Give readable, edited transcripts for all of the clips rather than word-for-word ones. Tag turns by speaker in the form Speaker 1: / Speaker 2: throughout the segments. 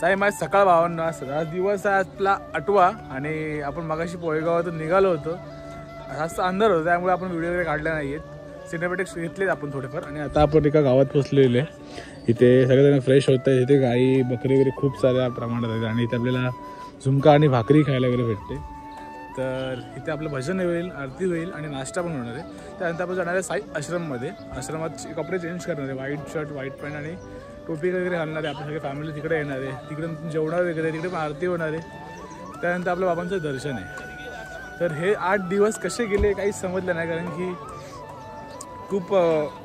Speaker 1: साई माझ सकाळ भावांनो आज दिवस आहे आपला 8वा आणि आपण मगाशी पोळेगावातून निघालो होतो. जास्त अंधार होता त्यामुळे आपण व्हिडिओ वगैरे काढले नाहीत. सिनेमॅटिक्स घेतलेत आपण थोडेफार आणि आता आपण एका गावात पोहोचलेले. इथे सगळेजण फ्रेश होत आहेत. इथे गाई बकरी वगैरे खूप साऱ्या प्रमाणात आहेत आणि इथे आपल्याला झुमका आणि भाकरी खायला वगैरे भेटते. तर इथे आपलं भजन होईल, आरती होईल आणि नाश्ता पण होणार आहे. त्यानंतर आपण जाणार आहे साई आश्रममध्ये. आश्रमात कपडे चेंज करणार आहे, व्हाईट शर्ट व्हाईट पॅन्ट आणि टोपी वगैरे घालणार आहे. आपल्या सगळे फॅमिली तिकडे येणार आहे. तिकडे जेवणार वगैरे, तिकडे पण आरती होणार आहे. त्यानंतर आपल्या बाबांचं दर्शन आहे. तर हे 8 दिवस कसे गेले काहीच समजलं नाही, कारण की खूप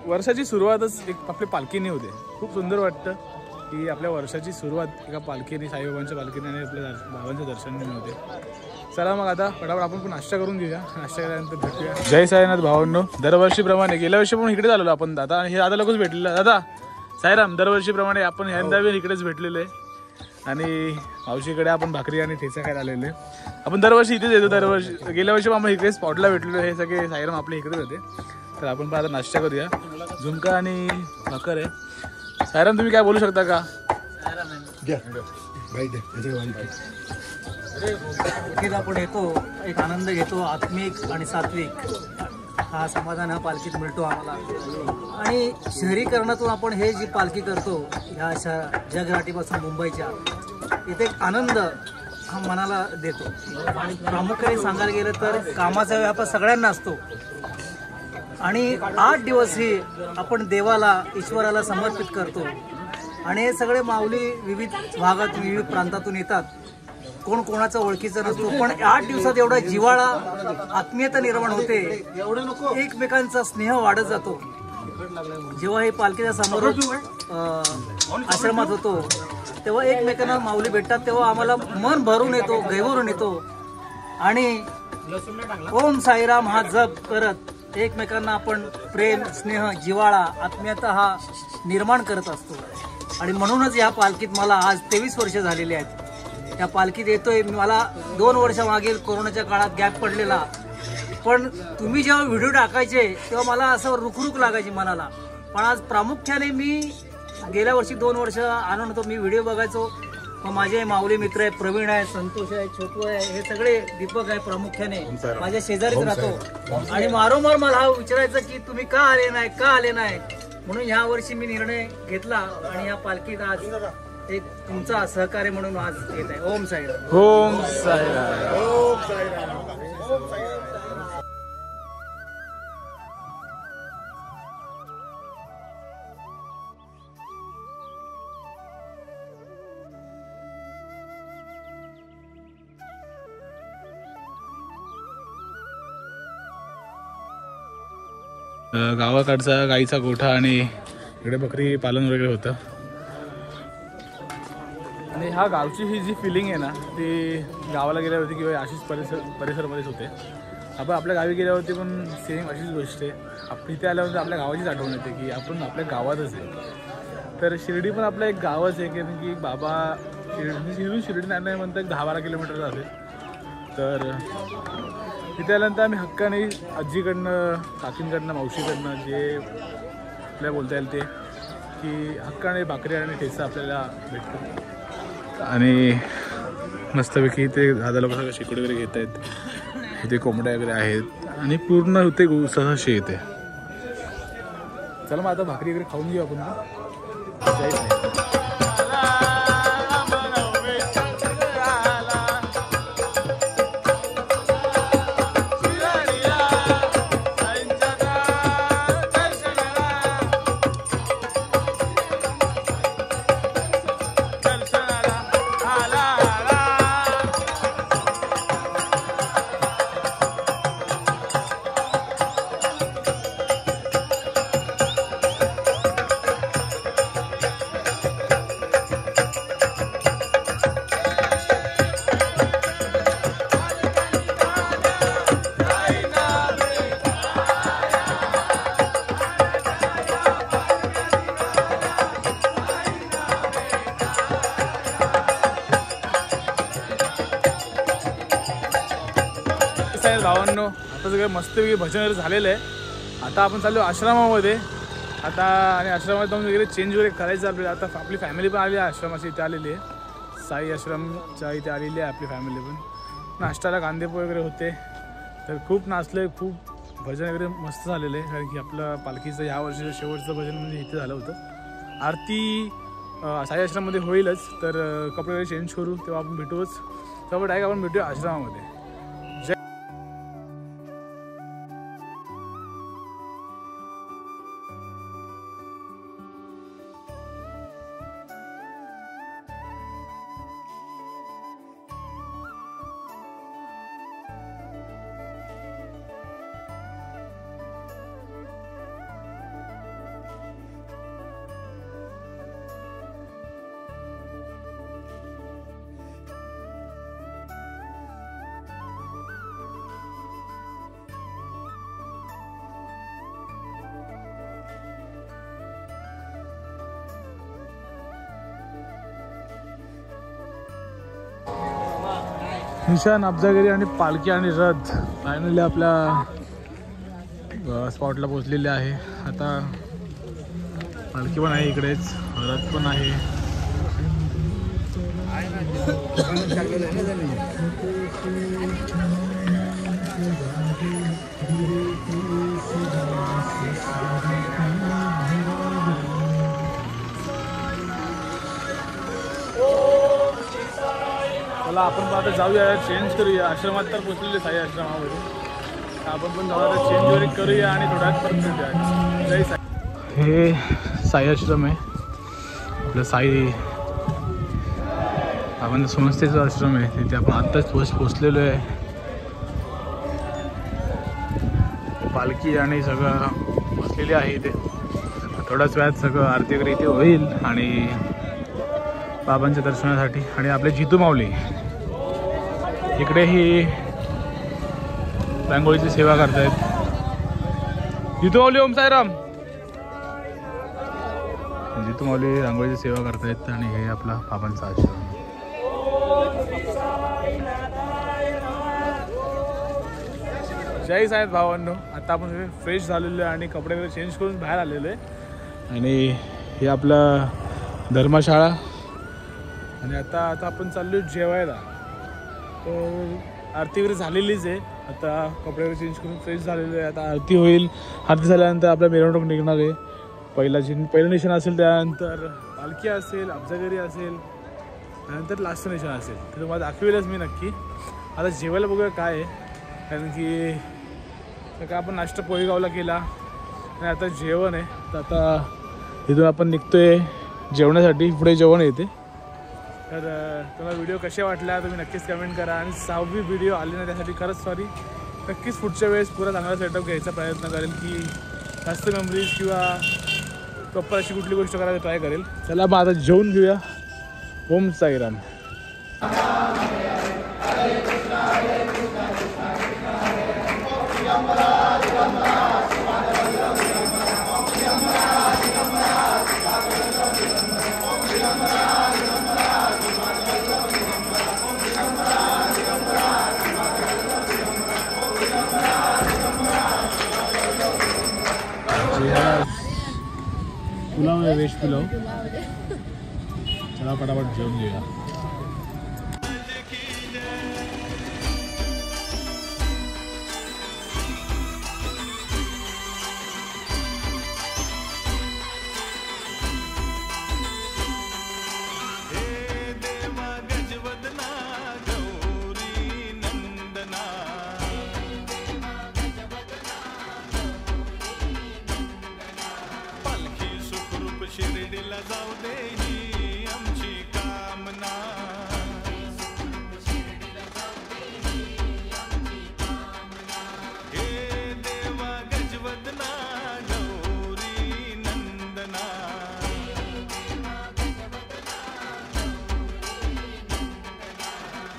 Speaker 1: वर्षाची सुरुवातच एक आपल्या पालखीने होते. खूप सुंदर वाटतं की आपल्या वर्षाची सुरुवात एका पालखीने, साईबाबांच्या पालखीने आणि आपल्या बाबांच्या दर्शनाने होते. चला मग आता फटाफट आपण पण नाश्ता करून घेऊया. नाश्ता केल्यानंतर भेटूया. जय साईनाथ भावांनो. दरवर्षीप्रमाणे गेल्या वर्षी पण इकडे आलेलो आपण दादा आणि हे दादा लोकच भेटलेलं. दादा साईराम, दरवर्षीप्रमाणे आपण यंदा इकडेच भेटलेलो आहे आणि मावशीकडे आपण भाकरी आणि ठेचा खायला आलेले. आपण दरवर्षी इथेच येतो. दरवर्षी गेल्या वर्षी आपण इकडे स्पॉटला भेटलेलो. हे सगळे साईराम आपले इकडेच होते. तर आपण पण आता नाश्ता करूया. झुमका आणि भाकर आहे. साईराम तुम्ही काय बोलू शकता का?
Speaker 2: आपण येतो, एक आनंद घेतो, आत्मिक आणि सात्विक हा समाधान हा पालखीत मिळतो आम्हाला. आणि शहरीकरणातून आपण हे जी पालखी करतो ह्या अशा जगराटीपासून मुंबईच्या, इथे एक आनंद हा मनाला देतो. आणि प्रामुख्याने सांगायला गेलं तर कामाचा व्याप सगळ्यांना असतो आणि 8 दिवस ही आपण देवाला, ईश्वराला समर्पित करतो. आणि हे सगळे माऊली विविध भागात, विविध प्रांतातून येतात. कोण कोणाचा ओळखीचा नसतो, पण 8 दिवसात एवढा जिव्हाळा, आत्मीयता निर्माण होते, एकमेकांचा स्नेह वाढत जातो. जेव्हा हे पालखीच्या समोर आश्रमात होतो तेव्हा एकमेकांना माऊली भेटतात, तेव्हा आम्हाला मन भरून येतो, गैवरून येतो आणि ओम साईराम हा जप करत एकमेकांना आपण प्रेम, स्नेह, जिव्हाळा, आत्मीयता हा निर्माण करत असतो. आणि म्हणूनच या पालखीत मला आज 23 वर्ष झालेली आहेत. या पालखीत येतोय. मला 2 वर्ष मागील कोरोनाच्या काळात गॅप पडलेला, पण तुम्ही जेव्हा व्हिडिओ टाकायचे तेव्हा मला असं रुखरुख लागायची मनाला. पण आज प्रामुख्याने मी गेल्या वर्षी 2 वर्ष आनंद होतो. मी व्हिडिओ बघायचो. मग माझे माऊली मित्र आहे, प्रवीण आहे, संतोष आहे, छोटू आहे, हे सगळे, दीपक आहे, प्रामुख्याने माझ्या शेजारीच राहतो. आणि वारंवार मला हा विचारायचं की तुम्ही का आले नाही, का आले नाही. म्हणून ह्या वर्षी मी निर्णय घेतला आणि या पालखीत आज एक तुमचा सहकार्य म्हणून आज येत आहे. ओम साईराम.
Speaker 1: ओम साईराम.
Speaker 2: ओम साईराम. ओम साईराम.
Speaker 1: गावाकडचा गाईचा गोठा आणि इकडे बकरी पालन वगैरे होतं. आणि ह्या गावची ही जी फिलिंग आहे ना, ती गावाला गेल्यावरती किंवा अशीच परिसरमध्येच होते. आपण आपल्या गावी गेल्यावरती पण सेम अशीच गोष्ट आहे. आपण इथे आल्यावरती आपल्या गावाचीच आठवण येते की आपण आपल्या गावातच आहे. तर शिर्डी पण आपलं एक गावच आहे, कारण की बाबा शिर्डी नाही म्हणता 10-12 किलोमीटर असेल. तर तिथे आल्यानंतर आम्ही हक्काने आजीकडनं, काकींकडनं, मावशीकडनं जे आपल्याला बोलता येईल ते की हक्काने भाकरी आणि ठेचा आपल्याला भेटतो. आणि मस्तपैकी इथे दादा लोक सगळं शेकोडी वगैरे घेत आहेत. इथे कोंबड्या वगैरे आहेत आणि पूर्ण होते सहशी येते. चला मग आता भाकरी वगैरे खाऊन घेऊ आपण. भावांनो, आता सगळं मस्तपैकी भजन वगैरे झालेलं आहे. आता आपण चाललो आश्रमामध्ये आता, आणि आश्रमात जाऊन वगैरे चेंज वगैरे करायचं आपल्याला. आता आपली फॅमिली पण आली आहे, आश्रमाची इथे आलेली आहे. साई आश्रमच्या इथे आलेली आहे आपली फॅमिली पण. नाश्त्याला कांदेपोहे वगैरे होते, तर खूप नाचले, खूप भजन वगैरे मस्त झालेलं आहे. कारण की आपलं पालखीचं ह्या वर्षीचं शेवटचं भजन म्हणजे इथे झालं होतं. आरती साई आश्रममध्ये होईलच, तर कपडे वगैरे चेंज करू तेव्हा आपण भेटूच. तेव्हा डायरेक्ट आपण भेटूया आश्रमामध्ये. निशान, अब्जागिरी आणि पालखी आणि रथ फायनली आपल्या स्पॉटला पोचलेले आहे. आता पालखी पण आहे इकडेच, रथ पण आहे. चला आपण आता जाऊया, चेंज करूया. आश्रमात तर पोचलेले साई आश्रमामध्ये, आपण पण जाऊया, चेंज वगैरे करूया आणि थोड्यात परत भेटूया. जय साई. हे साई आश्रम आहे आपलं, साई आपण समजतेचं आश्रम आहे. तिथे आपण आत्ताच पोचलेलो आहे. पालखी आणि सगळं बसलेली आहे इथे. थोड्याच वेळात सगळं आरती वगैरे इथे होईल आणि बाबांच्या दर्शनासाठी. आणि आपले जितू माऊली इकडेही रांगोळीची सेवा करतायत. जितू माऊली, ओम साईराम. जितू माऊली रांगोळीची सेवा करतायत आणि हे आपला बाबांचा आश्रम. जय साहेब भावांनो. आता आपण फ्रेश झालेलो आहे आणि कपडे वगैरे चेंज करून बाहेर आलेलो आहे. आणि हे आपलं धर्मशाळा. आणि आता आपण चाललो जेवायला. तर आरती वगैरे झालेलीच आहे. आता कपडे वगैरे चेंज करून फ्रेश झालेलो आहे. आता आरती होईल. आरती झाल्यानंतर आपल्या मिरवणूक निघणार आहे. पहिलं निशाण असेल, त्यानंतर पालखी असेल, अब्जागिरी असेल, त्यानंतर लास्ट निशाण असेल. तर तुम्हाला दाखवेलच मी नक्की. आता जेवायला बघूया काय आहे, कारण की काय आपण नाश्ता पोहेगावला केला आणि आता जेवण आहे. तर आता इथून आपण निघतोय जेवणासाठी. पुढे जेवण येते. तर तुम्हाला व्हिडिओ कसे वाटला तुम्ही नक्कीच कमेंट करा. आणि 6वी व्हिडिओ आली ना, त्यासाठी खरंच सॉरी. नक्कीच पुढच्या वेळेस पुरा चांगला सेटअप घ्यायचा प्रयत्न करेल, की जास्त मेमरीज किंवा प्रॉपर अशी कुठली गोष्ट करायला ट्राय करेल. चला मग आता जेवून घेऊया. ओम साईराम. पुलाव आहे, व्हेज पुलाव. चला पटापट जेवून घेऊया.
Speaker 3: शिर्डीला जाऊ दे ही आमची कामना. हे देवा गजवदना गौरी नंदना.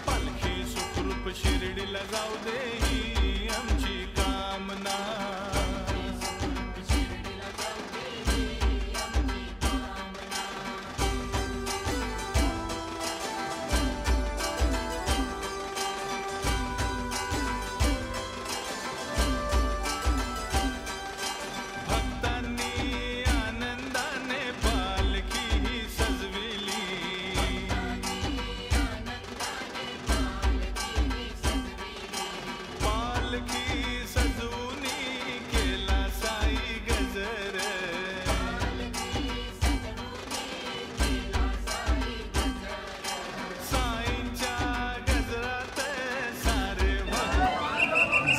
Speaker 3: पालखी सुखरूप शिर्डीला जाऊ दे ही आमची कामना.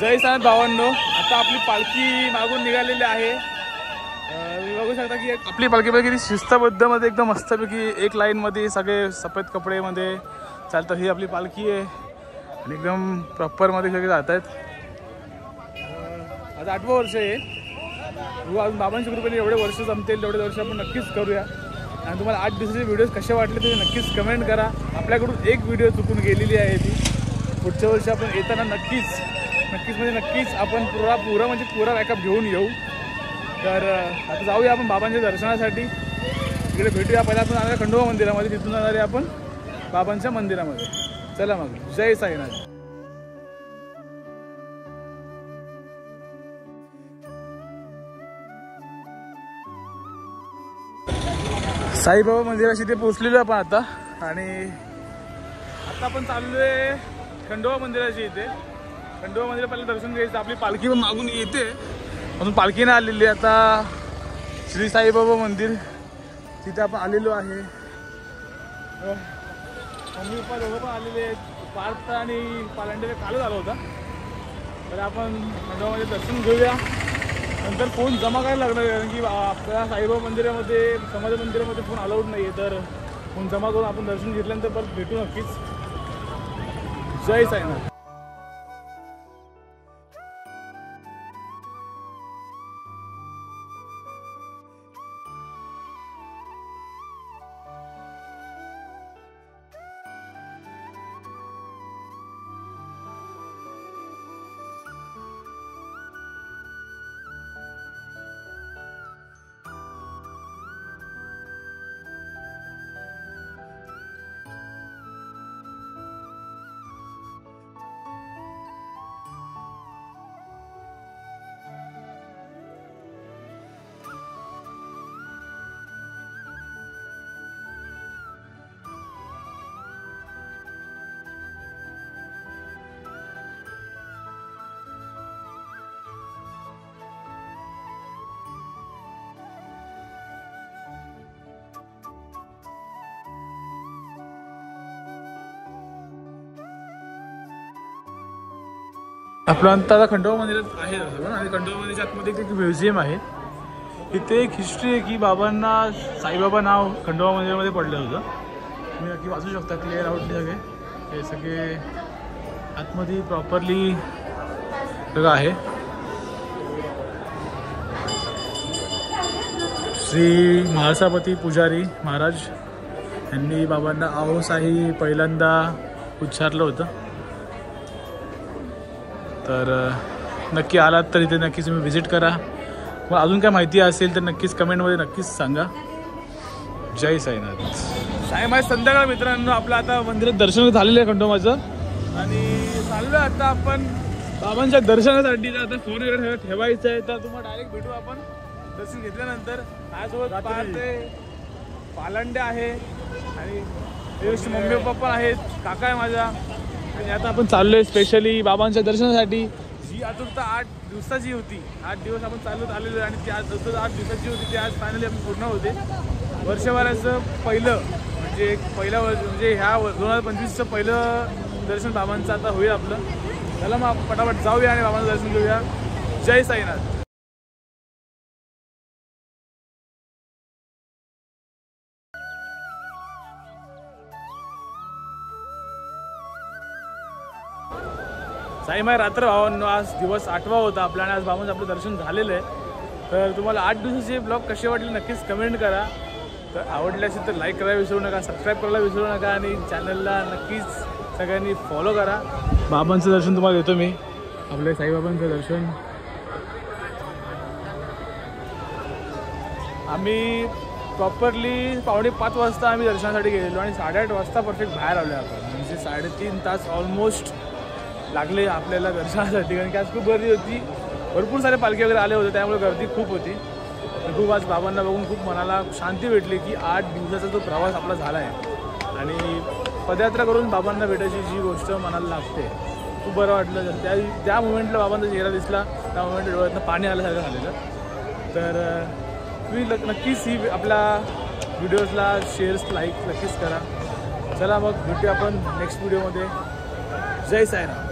Speaker 1: जय साईनाथ भावांनो, आता आपली पालखी मागून निघालेली आहे. तुम्ही बघू शकता की आपली पालखी किती शिस्तबद्धमध्ये एकदम मस्तपैकी एक लाईनमध्ये सगळे सफेद कपडेमध्ये चालतात. ही आपली पालखी आहे आणि एकदम प्रॉपरमध्ये सगळे जात आहेत. आता 8वं वर्ष आहे. अजून बाबांच्या कृपेने एवढे वर्ष जमतील तेवढे वर्ष आपण नक्कीच करूया. आणि तुम्हाला 8 दिवसाचे व्हिडिओज कसे वाटले ते नक्कीच कमेंट करा. आपल्याकडून एक व्हिडिओ चुकून गेलेली आहे ती. पुढच्या वर्षी आपण येताना नक्कीच आपण पुरा बॅकअप घेऊन येऊ. तर आता जाऊया आपण बाबांच्या दर्शनासाठी. इकडे भेटूया. पहिला आपण जाणार खंडोबा मंदिरामध्ये, तिथून जाणार आहे आपण बाबांच्या मंदिरामध्ये. चला मग, जय साईनाथ. साईबाबा मंदिराशी ते पोचलेलो आपण आता. आणि आता आपण चाललोय खंडोबा मंदिराची. इथे खंडोबा मंदिर पहिलं दर्शन घ्यायचं. आपली पालखी पण मागून येते म्हणून पालखीने आलेली. आता श्री साईबाबा मंदिर तिथे आपण आलेलो आहे. मम्मी पप्पा दोघं पण आलेले आहेत. पार्थ आणि पालांडे कालच आला होता. तर आपण खंडोबामध्ये दर्शन घेऊया. नंतर फोन जमा करायला लागणार, कारण की आपल्या साईबाबा मंदिरामध्ये समाज मंदिरामध्ये फोन अलाउड नाही आहे. तर फोन जमा करून आपण दर्शन घेतल्यानंतर परत भेटू नक्कीच. जय साईनाथ. आपलं अंत आता खंडोबा मंदिरात आहे. आणि खंडोबा मंदिराच्या आतमध्ये एक म्युझियम आहे. इथे एक हिस्ट्री आहे की बाबांना साईबाबा नाव खंडोबा मंदिरामध्ये पडलं होतं. तुम्ही नक्की वाचू शकता. क्लिअर आउटले सगळे हे सगळे आतमध्ये प्रॉपरली सगळं आहे. श्री महासापती पुजारी महाराज यांनी बाबांना आओ साई पहिल्यांदा उच्चारलं होतं. तर नक्की आलात तर इथे नक्कीच तुम्ही व्हिजिट करा. मग अजून काय माहिती असेल तर नक्कीच कमेंटमध्ये नक्कीच सांगा. जय साईनाथ. साईमाय संध्याकाळ मित्रांनो, आपलं आता मंदिरात दर्शन झालेलं आहे खंडोबाचं. आणि चाललो आता आपण बाबांच्या दर्शनासाठी. आता फोन वगैरे ठेवायचं आहे. तर तुम्हाला डायरेक्ट भेटू आपण दर्शन घेतल्यानंतर. माझ्यासोबत पालांडे आहे आणि मम्मी पप्पा पण आहेत, काका आहे माझा. आणि आता आपण चाललोय स्पेशली बाबांच्या दर्शनासाठी. जी आतुरता 8 दिवसाची होती, 8 दिवस आपण चालत आलेलो. आणि ती आज 8 दिवसाची होती ती आज फायनली आपण पूर्ण होते. वर्षभराचं पहिलं म्हणजे म्हणजे ह्या 2025चं पहिलं दर्शन बाबांचं आता होईल आपलं. चला मग पटापट जाऊया आणि बाबांचं दर्शन घेऊया. जय साईनाथ. साईमाय रात्र भावांनो, आज दिवस 8वा होता आपला आणि आज बाबांचं आपलं दर्शन झालेलं आहे. तर तुम्हाला 8 दिवसाचे ब्लॉग कसे वाटले नक्कीच कमेंट करा. तर आवडले असेल तर लाईक करायला विसरू नका, सबस्क्राईब करायला विसरू नका आणि चॅनलला नक्कीच सगळ्यांनी फॉलो करा. बाबांचं दर्शन तुम्हाला देतो मी. आपल्या साईबाबांचं दर्शन आम्ही प्रॉपरली 4:45 वाजता आम्ही दर्शनासाठी गेलेलो आणि 8:30 वाजता परफेक्ट बाहेर आलो आपण. म्हणजे 3.5 तास ऑलमोस्ट लागले आपल्याला दर्शनासाठी. कारण की आज खूप गर्दी होती, भरपूर सारे पालखी वगैरे आले होते, त्यामुळे गर्दी खूप होती. खूप आज बाबांना बघून खूप मनाला शांती भेटली की 8 दिवसाचा जो प्रवास आपला झाला आहे आणि पदयात्रा करून बाबांना भेटायची जी गोष्ट मनाला लागते खूप बरं वाटलं. त्या मोमेंटला बाबांचा चेहरा दिसला, त्या मोमेंटला डोळ्यातनं पाणी आल्यासारखं झालेलं. तर तुम्ही नक्कीच ही आपल्या व्हिडिओजला शेअर्स लाईक नक्कीच करा. चला मग भेटूया आपण नेक्स्ट व्हिडिओमध्ये. जय साईराम.